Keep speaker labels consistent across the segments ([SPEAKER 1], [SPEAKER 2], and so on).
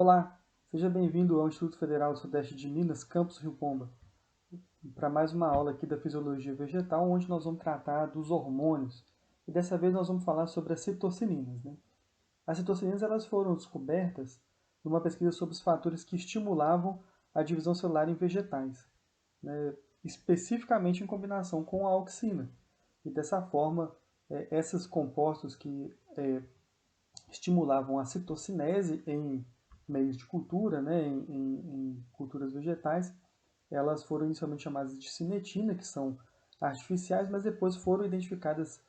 [SPEAKER 1] Olá, seja bem-vindo ao Instituto Federal do Sudeste de Minas, campus Rio Pomba, para mais uma aula aqui da Fisiologia Vegetal, onde nós vamos tratar dos hormônios. E dessa vez nós vamos falar sobre as citocinas, né? As citocinas elas foram descobertas numa pesquisa sobre os fatores que estimulavam a divisão celular em vegetais, né? Especificamente em combinação com a auxina. E dessa forma, esses compostos que estimulavam a citocinese em meios de cultura, né, em culturas vegetais, elas foram inicialmente chamadas de cinetina, que são artificiais, mas depois foram identificadas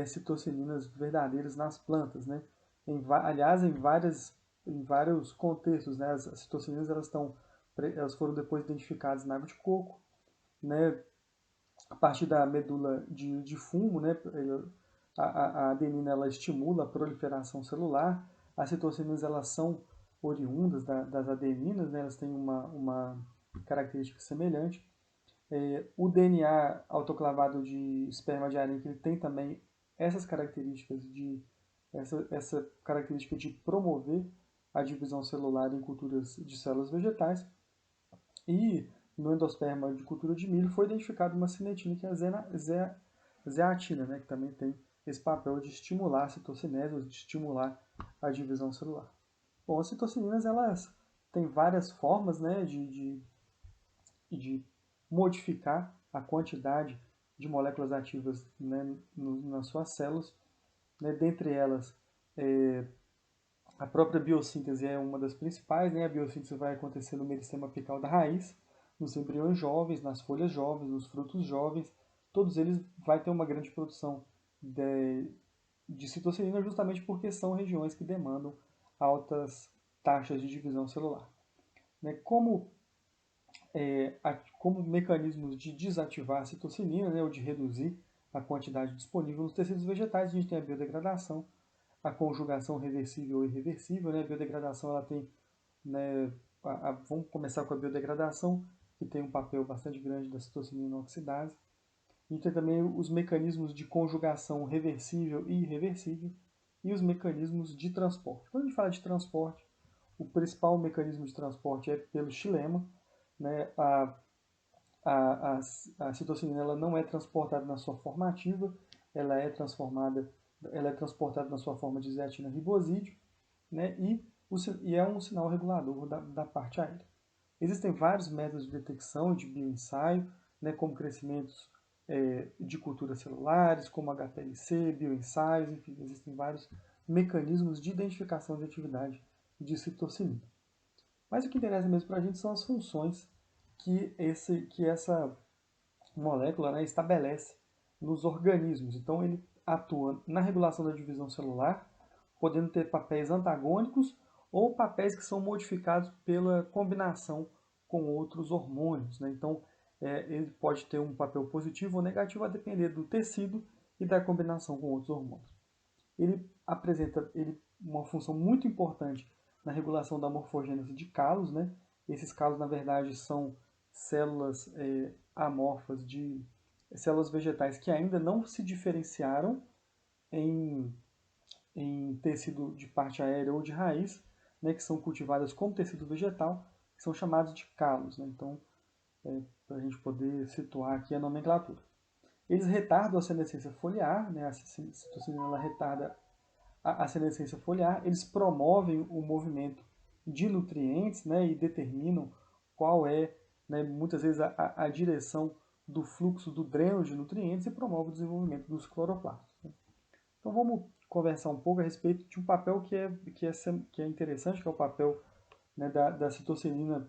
[SPEAKER 1] citocininas verdadeiras nas plantas, né? Aliás, em vários contextos, né? As citocininas elas foram depois identificadas na água de coco, né? A partir da medula de fumo, né? A adenina ela estimula a proliferação celular, as citocinas elas são oriundas das adeninas, né? Elas têm uma característica semelhante. O DNA autoclavado de esperma de aranha, que ele tem também essas características essa característica de promover a divisão celular em culturas de células vegetais. E no endosperma de cultura de milho foi identificada uma cinetina, que é a zeatina, né, que também tem esse papel de estimular a citocinese, de estimular a divisão celular. Bom, as citocininas elas têm várias formas, né, de modificar a quantidade de moléculas ativas, né, nas suas células. Né, dentre elas, a própria biossíntese é uma das principais. Né, a biossíntese vai acontecer no meristema apical da raiz, nos embriões jovens, nas folhas jovens, nos frutos jovens. Todos eles vai ter uma grande produção de citocinina, justamente porque são regiões que demandam altas taxas de divisão celular. Né, como mecanismos de desativar a citocinina, né, ou de reduzir a quantidade disponível nos tecidos vegetais, a gente tem a biodegradação, a conjugação reversível e irreversível. Né? A biodegradação ela tem, né, vamos começar com a biodegradação, que tem um papel bastante grande da citocinina oxidase. A gente tem também os mecanismos de conjugação reversível e irreversível e os mecanismos de transporte. Quando a gente fala de transporte, o principal mecanismo de transporte é pelo xilema. Né? A, a citocinina ela não é transportada na sua forma ativa, ela é transformada, ela é transportada na sua forma de zeatina ribosídeo, né? E é um sinal regulador da parte aérea. Existem vários métodos de detecção de bioensaio, né, como crescimentos de culturas celulares, como HPLC, bioensaios, enfim, existem vários mecanismos de identificação de atividade de citocinina. Mas o que interessa mesmo para a gente são as funções que essa molécula, né, estabelece nos organismos. Então, ele atua na regulação da divisão celular, podendo ter papéis antagônicos ou papéis que são modificados pela combinação com outros hormônios. Né? Então, ele pode ter um papel positivo ou negativo a depender do tecido e da combinação com outros hormônios. Ele apresenta uma função muito importante na regulação da morfogênese de calos. Né? Esses calos, na verdade, são células amorfas de células vegetais que ainda não se diferenciaram em, em tecido de parte aérea ou de raiz, né, que são cultivadas como tecido vegetal, que são chamados de calos. Né? Então, para a gente poder situar aqui a nomenclatura. Eles retardam a senescência foliar, né? A citocinina ela retarda a senescência foliar, eles promovem o movimento de nutrientes, né, e determinam qual é, né, muitas vezes, a direção do fluxo do dreno de nutrientes e promove o desenvolvimento dos cloroplastos. Né? Então vamos conversar um pouco a respeito de um papel que é interessante, que é o papel, né, da citocinina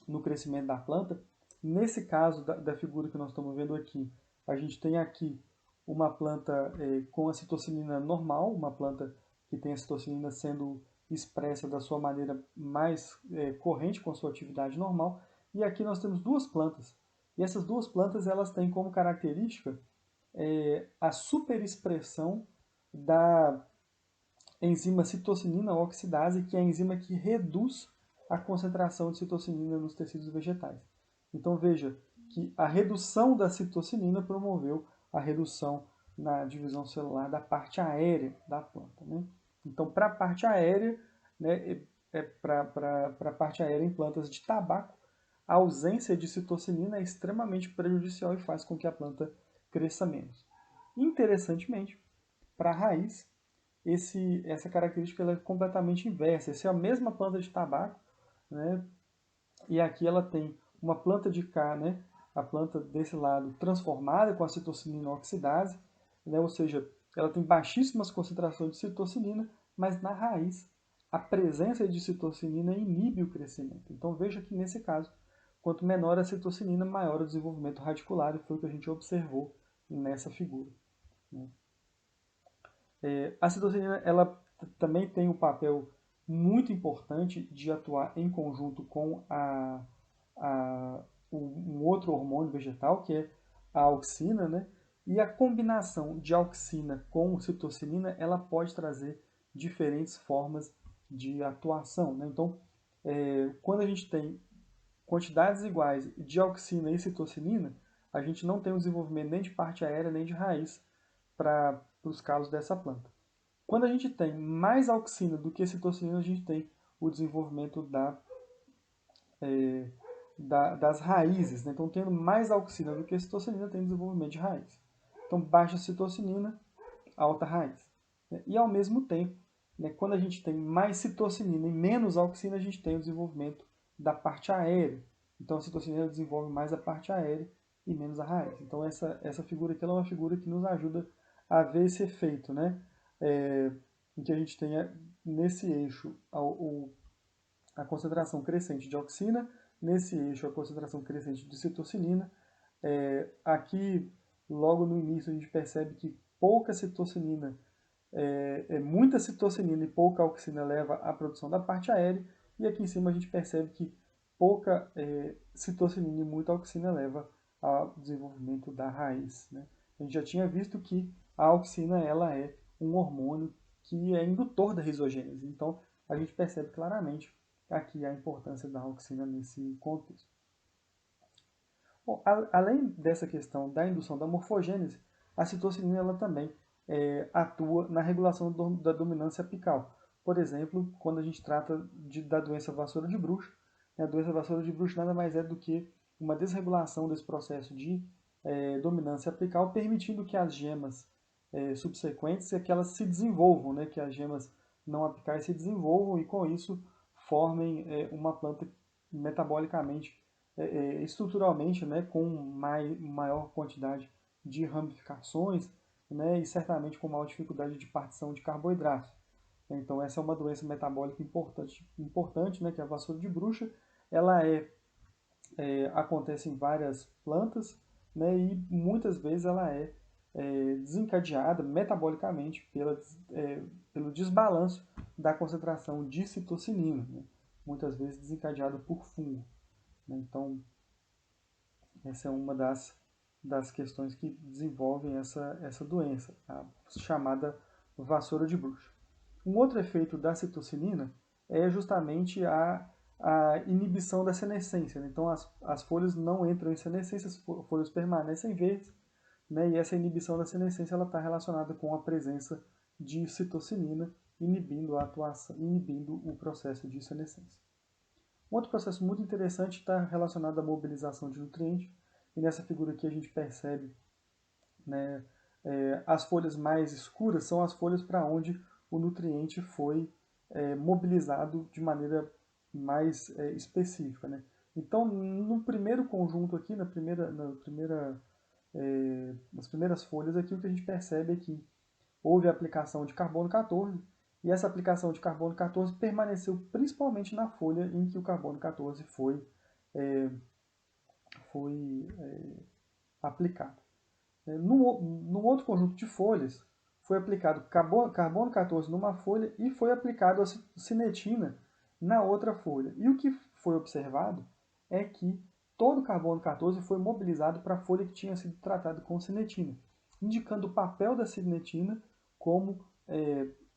[SPEAKER 1] no crescimento da planta. Nesse caso da figura que nós estamos vendo aqui, a gente tem aqui uma planta com a citocinina normal, uma planta que tem a citocinina sendo expressa da sua maneira mais corrente, com a sua atividade normal. E aqui nós temos duas plantas. E essas duas plantas elas têm como característica a superexpressão da enzima citocinina oxidase, que é a enzima que reduz a concentração de citocinina nos tecidos vegetais. Então veja que a redução da citocinina promoveu a redução na divisão celular da parte aérea da planta. Né? Então, para a parte aérea, né, para a parte aérea em plantas de tabaco, a ausência de citocinina é extremamente prejudicial e faz com que a planta cresça menos. Interessantemente, para a raiz, essa característica ela é completamente inversa. Essa é a mesma planta de tabaco, né? E aqui ela tem uma planta de cá, né? A planta desse lado transformada com a citocinina oxidase, né? Ou seja, ela tem baixíssimas concentrações de citocinina, mas na raiz a presença de citocinina inibe o crescimento. Então veja que nesse caso, quanto menor a citocinina, maior o desenvolvimento radicular, e foi o que a gente observou nessa figura, né? A citocinina ela também tem um papel muito importante de atuar em conjunto com um outro hormônio vegetal, que é a auxina, né? E a combinação de auxina com citocinina, ela pode trazer diferentes formas de atuação, né? Então, quando a gente tem quantidades iguais de auxina e citocinina, a gente não tem o desenvolvimento nem de parte aérea nem de raiz para os calos dessa planta. Quando a gente tem mais auxina do que citocinina, a gente tem o desenvolvimento das raízes, né? Então, tendo mais auxina do que citocinina, tem desenvolvimento de raiz. Então, baixa citocinina, alta raiz. E, ao mesmo tempo, né, quando a gente tem mais citocinina e menos auxina, a gente tem o desenvolvimento da parte aérea. Então, a citocinina desenvolve mais a parte aérea e menos a raiz. Então, essa figura aqui é uma figura que nos ajuda a ver esse efeito, né? Em que a gente tenha nesse eixo a concentração crescente de auxina, nesse eixo a concentração crescente de citocinina. Aqui, logo no início, a gente percebe que pouca citocinina, muita citocinina e pouca auxina leva à produção da parte aérea, e aqui em cima a gente percebe que pouca citocinina e muita auxina leva ao desenvolvimento da raiz, né? A gente já tinha visto que a auxina ela é um hormônio que é indutor da rizogênese, então a gente percebe claramente aqui a importância da auxina nesse contexto. Bom, além dessa questão da indução da morfogênese, a citocinina ela também atua na regulação da dominância apical. Por exemplo, quando a gente trata da doença vassoura de bruxo, a doença vassoura de bruxo nada mais é do que uma desregulação desse processo de dominância apical, permitindo que as gemas subsequentes que elas se desenvolvam, né, que as gemas não apicais se desenvolvam e com isso formem uma planta metabolicamente, estruturalmente, né, com maior quantidade de ramificações, né, e certamente com maior dificuldade de partição de carboidratos. Então essa é uma doença metabólica importante, né, que é a vassoura de bruxa. Ela acontece em várias plantas, né, e muitas vezes ela é desencadeada metabolicamente pelo desbalanço da concentração de citocinina, né, muitas vezes desencadeado por fungo, né. Então, essa é uma das questões que desenvolvem essa doença, a chamada vassoura de bruxa. Um outro efeito da citocinina é justamente a inibição da senescência, né? Então, as folhas não entram em senescência, as folhas permanecem verdes, né? E essa inibição da senescência está relacionada com a presença de citocinina, inibindo o processo de senescência. Um outro processo muito interessante está relacionado à mobilização de nutrientes, e nessa figura aqui a gente percebe, né, as folhas mais escuras são as folhas para onde o nutriente foi mobilizado de maneira mais específica, né? Então, no primeiro conjunto aqui, nas primeiras folhas aqui, o que a gente percebe é que houve a aplicação de carbono 14, e essa aplicação de carbono 14 permaneceu principalmente na folha em que o carbono 14 foi aplicado. No outro conjunto de folhas, foi aplicado carbono 14 numa folha e foi aplicado a cinetina na outra folha. E o que foi observado é que todo o carbono 14 foi mobilizado para a folha que tinha sido tratada com cinetina, indicando o papel da cinetina como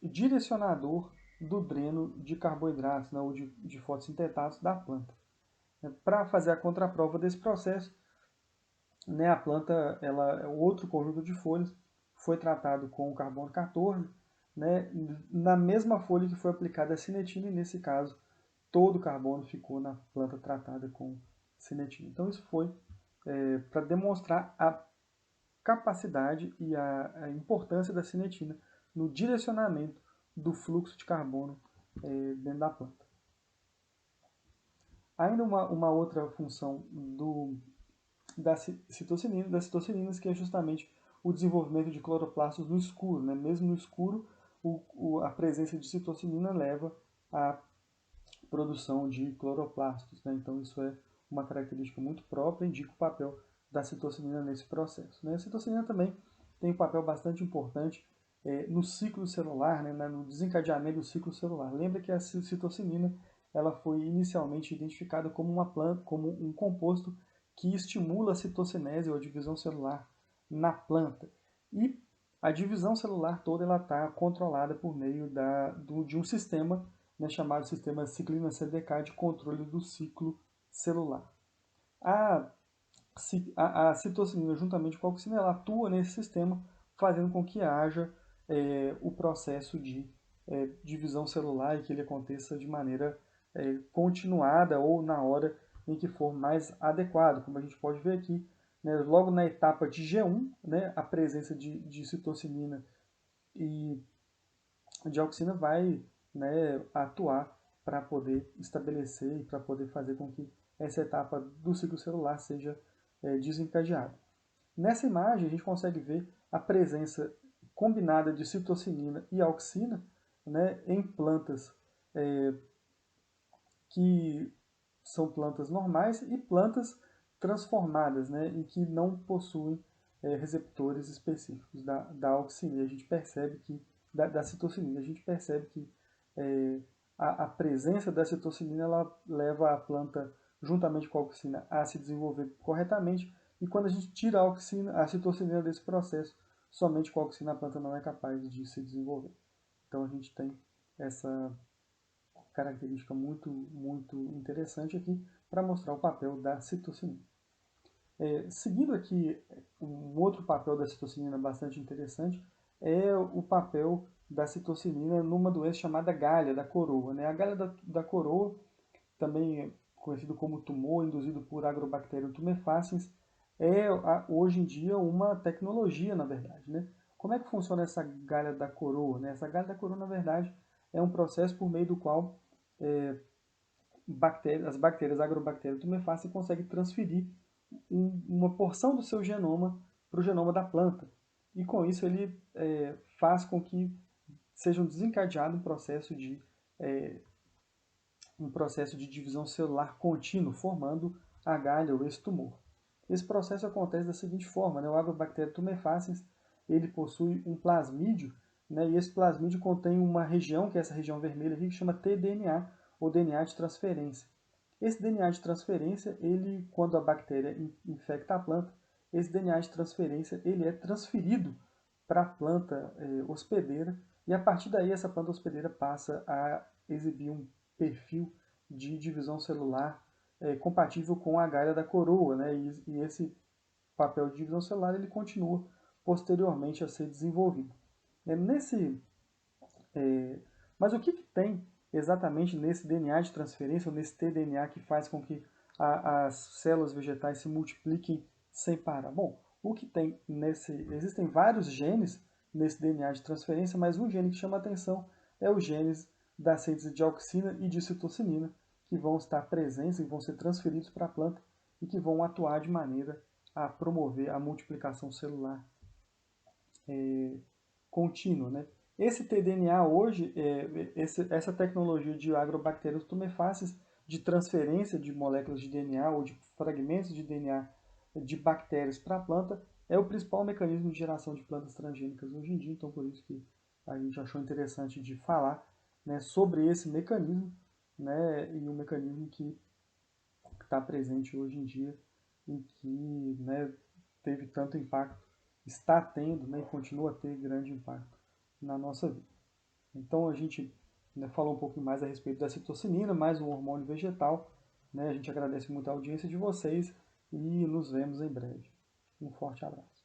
[SPEAKER 1] direcionador do dreno de carboidratos, né, ou de fotossintetados da planta. Para fazer a contraprova desse processo, né, a planta, outro conjunto de folhas, foi tratado com o carbono 14, né, na mesma folha que foi aplicada a cinetina, e nesse caso todo o carbono ficou na planta tratada com cinetina. Então isso foi para demonstrar a capacidade e a importância da cinetina no direcionamento do fluxo de carbono dentro da planta. Ainda uma outra função das citocininas, que é justamente o desenvolvimento de cloroplastos no escuro, né? Mesmo no escuro, a presença de citocinina leva à produção de cloroplastos, né? Então isso é uma característica muito própria, indica o papel da citocinina nesse processo, né? A citocinina também tem um papel bastante importante no ciclo celular, né? No desencadeamento do ciclo celular. Lembra que a citocinina ela foi inicialmente identificada como uma planta, como um composto que estimula a citocinese ou a divisão celular na planta. E a divisão celular toda está controlada por meio de um sistema, né, chamado sistema ciclina-CDK de controle do ciclo celular. A citocinina, juntamente com a auxina, ela atua nesse sistema, fazendo com que haja o processo de divisão celular e que ele aconteça de maneira continuada ou na hora em que for mais adequado. Como a gente pode ver aqui, né, logo na etapa de G1, né, a presença de citocinina e de auxina vai, né, atuar para poder estabelecer e para poder fazer com que essa etapa do ciclo celular seja desencadeada. Nessa imagem a gente consegue ver a presença combinada de citocinina e auxina, né, em plantas que são plantas normais e plantas transformadas, né, e que não possuem receptores específicos da auxina. E a gente percebe que, da citocinina, a gente percebe que a presença da citocinina ela leva a planta, juntamente com a auxina, a se desenvolver corretamente, e quando a gente tira a citocinina desse processo, somente com a auxina a planta não é capaz de se desenvolver. Então a gente tem essa característica muito interessante aqui para mostrar o papel da citocinina. Seguindo aqui, um outro papel da citocinina bastante interessante é o papel da citocinina numa doença chamada galha da coroa, né? A galha da coroa, também conhecido como tumor induzido por Agrobacterium tumefaciens, hoje em dia uma tecnologia, na verdade, né? Como é que funciona essa galha da coroa, né? Essa galha da coroa, na verdade, é um processo por meio do qual as bactérias Agrobacterium tumefaciens conseguem transferir uma porção do seu genoma para o genoma da planta. E com isso ele faz com que seja desencadeado um processo de divisão celular contínuo, formando a galha ou esse tumor. Esse processo acontece da seguinte forma, né? O Agrobacterium tumefaciens ele possui um plasmídio, né? E esse plasmídio contém uma região, que é essa região vermelha aqui, que chama tDNA, ou DNA de transferência. Esse DNA de transferência, ele, quando a bactéria infecta a planta, esse DNA de transferência ele é transferido para a planta hospedeira, e a partir daí essa planta hospedeira passa a exibir um perfil de divisão celular compatível com a galha da coroa, né? E esse papel de divisão celular ele continua posteriormente a ser desenvolvido. Mas o que tem exatamente nesse DNA de transferência, ou nesse tDNA, que faz com que as células vegetais se multipliquem sem parar? Bom, o que tem existem vários genes nesse DNA de transferência, mas um gene que chama a atenção é o gene da síntese de auxina e de citocinina, que vão estar presentes e vão ser transferidos para a planta e que vão atuar de maneira a promover a multiplicação celular contínua, né? Esse tDNA hoje, essa tecnologia de Agrobacterium tumefaciens, de transferência de moléculas de DNA ou de fragmentos de DNA de bactérias para a planta, é o principal mecanismo de geração de plantas transgênicas hoje em dia. Então, por isso que a gente achou interessante de falar, né, sobre esse mecanismo, né, e um mecanismo que está presente hoje em dia e que, né, teve tanto impacto, está tendo, né, e continua a ter grande impacto na nossa vida. Então a gente, né, falou um pouquinho mais a respeito da citocinina, mais um hormônio vegetal, né? A gente agradece muito a audiência de vocês e nos vemos em breve. Um forte abraço.